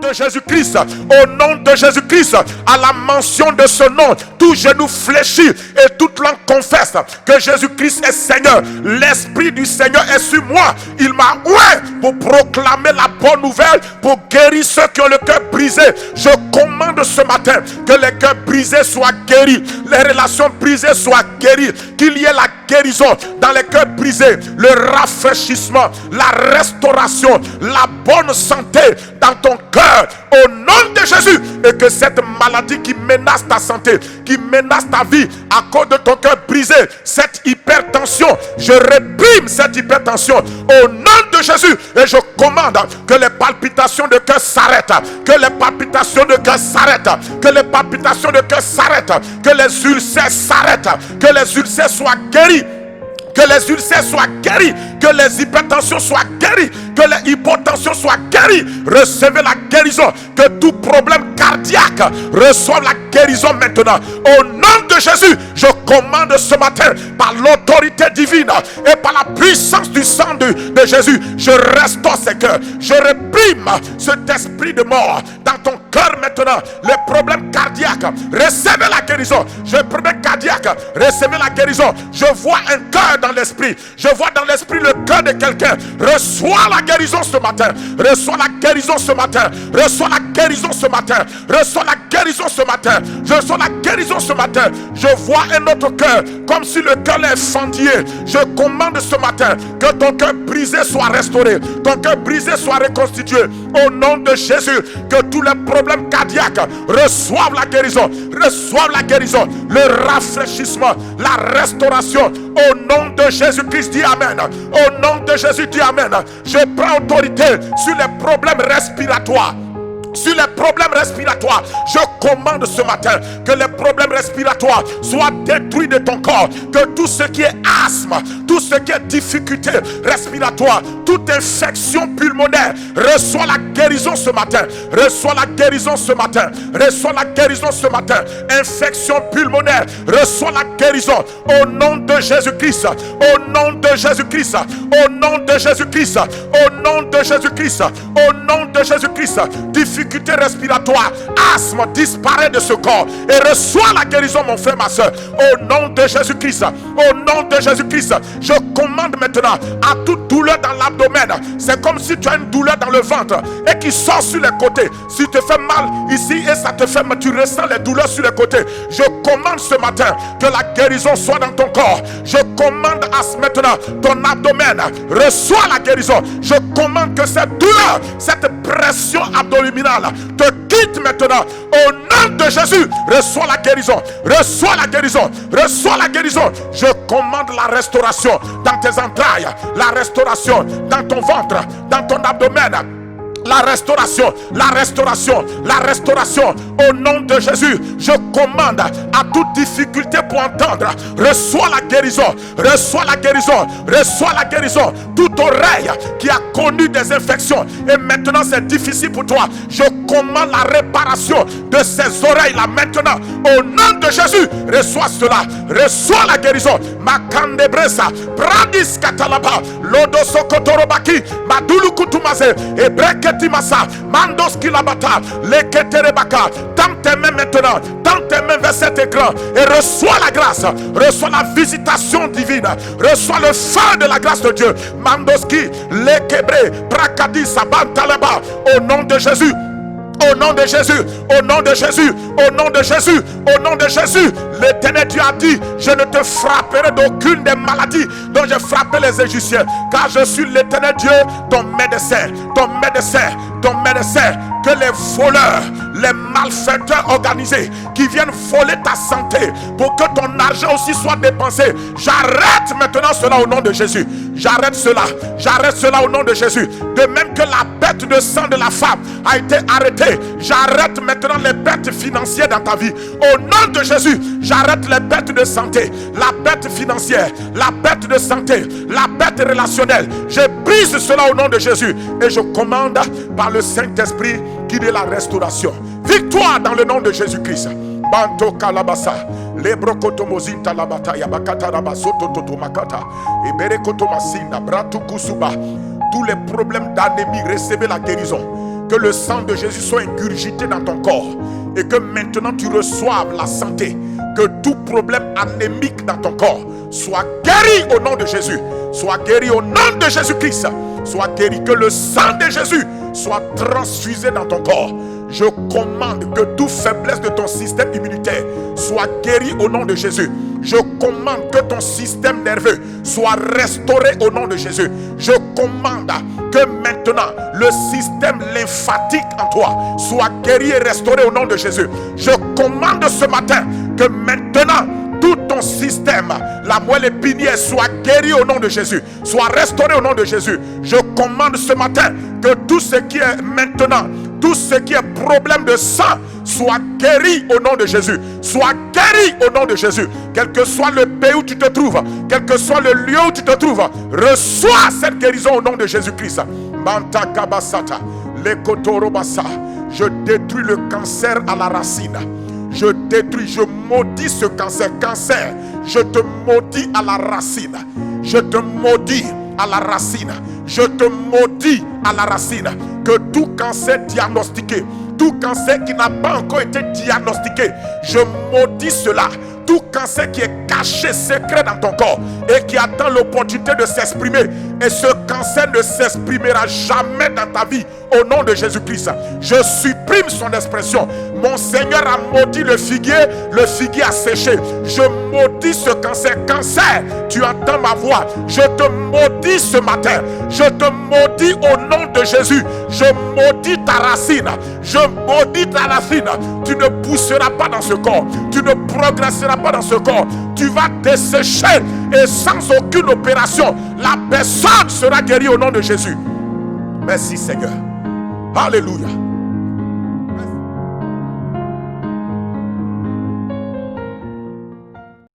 de Jésus-Christ, au nom de Jésus-Christ, à la mention de ce nom, tout genou fléchit et toute langue confesse que Jésus-Christ est Seigneur. L'Esprit du Seigneur est sur moi. Il m'a oint pour proclamer la bonne nouvelle, pour guérir ceux qui ont le cœur brisé. Je commande ce matin que les cœurs brisés soient guéris, les relations brisées soient guéries, qu'il y ait la guérison dans les cœurs brisés, le rafraîchissement, la restauration, la bonne santé dans ton cœur, au nom de Jésus. Et que cette maladie qui menace ta santé, qui menace ta vie à cause de ton cœur brisé, cette hypertension, je réprime cette hypertension au nom de Jésus. Et je commande que les palpitations de cœur s'arrêtent, que les palpitations de cœur s'arrêtent, que les palpitations de cœur s'arrêtent, que les ulcères s'arrêtent, que les ulcères soient guéris, que les ulcères soient guéris, que les hypertensions soient guéries, que les hypotensions soient guéries. Recevez la guérison, que tout problème cardiaque reçoive la guérison maintenant. Au nom de Jésus, je commande ce matin, par l'autorité divine et par la puissance du sang de Jésus, je restaure ces cœurs. Je réprime cet esprit de mort dans ton cœur maintenant. Les problèmes cardiaques, recevez la guérison. Les problèmes cardiaques, recevez la guérison. Je vois un cœur dans l'esprit. Je vois dans l'esprit le cœur de quelqu'un. Reçois la guérison ce matin. Reçois la guérison ce matin. Reçois la guérison ce matin. Reçois la guérison ce matin. Je reçois la guérison ce matin. Je vois un autre cœur, comme si le cœur est fendillé. Je commande ce matin que ton cœur brisé soit restauré. Ton cœur brisé soit reconstitué. Au nom de Jésus, que tous les problèmes cardiaques reçoivent la guérison. Reçoivent la guérison. Le rafraîchissement. La restauration. Au nom de Jésus-Christ, dis Amen. Au nom de Jésus, dis Amen. Je prends autorité sur les problèmes respiratoires. Sur les problèmes respiratoires, je commande ce matin que les problèmes respiratoires soient détruits de ton corps. Que tout ce qui est asthme, tout ce qui est difficulté respiratoire, toute infection pulmonaire, reçoit la guérison ce matin. Reçoit la guérison ce matin. Reçoit la guérison ce matin. Infection pulmonaire, reçoit la guérison. Au nom de Jésus-Christ. Au nom de Jésus-Christ. Au nom de Jésus-Christ. Au nom de Jésus-Christ. Au nom de Jésus-Christ. Difficulté respiratoire, asthme, disparaît de ce corps et reçois la guérison, mon frère, ma soeur. Au nom de Jésus-Christ, au nom de Jésus-Christ, je commande maintenant à toute douleur dans l'abdomen. C'est comme si tu as une douleur dans le ventre et qui sort sur les côtés. Si tu te fais mal ici et ça te fait mal, tu ressens les douleurs sur les côtés. Je commande ce matin que la guérison soit dans ton corps. Je commande à ce maintenant ton abdomen reçoit la guérison. Je commande que cette douleur, cette pression abdominale te quitte maintenant. Au nom de Jésus, reçois la guérison. Reçois la guérison. Reçois la guérison. Je commande la restauration dans tes entrailles, la restauration dans ton ventre, dans ton abdomen. La restauration, la restauration, la restauration. Au nom de Jésus, je commande à toute difficulté pour entendre, reçois la guérison, reçois la guérison, reçois la guérison. Toute oreille qui a connu des infections et maintenant c'est difficile pour toi, je commande la réparation de ces oreilles-là maintenant. Au nom de Jésus, reçois cela, reçois la guérison. Makandebresa, Pradis Katalaba, Lodoso Kotorobaki, Madulu Kutumaze, et Timasa, Mandos Kilabata, Leketerebaka. Tends tes mains maintenant, tends tes mains vers cet écran et reçois la grâce, reçois la visitation divine, reçois le feu de la grâce de Dieu. Mandoski, Lekebre, Brakadisa, Bantalaba, au nom de Jésus. Au nom de Jésus, au nom de Jésus, au nom de Jésus, au nom de Jésus, l'Éternel Dieu a dit, je ne te frapperai d'aucune des maladies dont j'ai frappé les Égyptiens, car je suis l'Éternel Dieu, ton médecin, ton médecin, ton médecin. Que les voleurs, les malfaiteurs organisés qui viennent voler ta santé pour que ton argent aussi soit dépensé, j'arrête maintenant cela au nom de Jésus. J'arrête cela au nom de Jésus. De même que la perte de sang de la femme a été arrêtée, j'arrête maintenant les pertes financières dans ta vie. Au nom de Jésus, j'arrête les pertes de santé, la perte financière, la perte de santé, la perte relationnelle. Je brise cela au nom de Jésus et je commande par le Saint-Esprit qu'il y ait la restauration. Victoire dans le nom de Jésus-Christ. Banto kalabasa, lebro kotomozinta labata yabakata rabasoto totomakata, ebere kotomasinda bratu kusuba. Tous les problèmes d'anémie, recevez la guérison. que le sang de Jésus soit ingurgité dans ton corps et que maintenant tu reçoives la santé. Que tout problème anémique dans ton corps soit guéri au nom de Jésus. Soit guéri au nom de Jésus-Christ. Soit guéri, que le sang de Jésus soit transfusé dans ton corps. Je commande que toute faiblesse de ton système immunitaire soit guérie au nom de Jésus. Je commande que ton système nerveux soit restauré au nom de Jésus. Je commande que maintenant le système lymphatique en toi soit guéri et restauré au nom de Jésus. Je commande ce matin que maintenant tout ton système, la moelle épinière, soit guéri au nom de Jésus, soit restauré au nom de Jésus. Je commande ce matin que tout ce qui est maintenant, tout ce qui est problème de sang, soit guéri au nom de Jésus. Soit guéri au nom de Jésus. Quel que soit le pays où tu te trouves, quel que soit le lieu où tu te trouves, reçois cette guérison au nom de Jésus-Christ. Manta kabasata, lekotorobasa. Je détruis le cancer à la racine. Je détruis, je maudis ce cancer. Cancer, je te maudis à la racine. Je te maudis à la racine. Je te maudis à la racine. Que tout cancer diagnostiqué, tout cancer qui n'a pas encore été diagnostiqué, je maudis cela. Tout cancer qui est caché, secret dans ton corps et qui attend l'opportunité de s'exprimer. Et ce cancer ne s'exprimera jamais dans ta vie au nom de Jésus-Christ. Je supprime son expression. Mon Seigneur a maudit le figuier a séché. Je maudis ce cancer. Cancer, tu entends ma voix. Je te maudis ce matin. Je te maudis au nom de Jésus. Je maudis ta racine. Je maudis ta racine. Tu ne pousseras pas dans ce corps. Tu ne progresseras pas dans ce corps. Tu vas dessécher et sans aucune opération, la personne sera guérie au nom de Jésus. Merci Seigneur. Alléluia.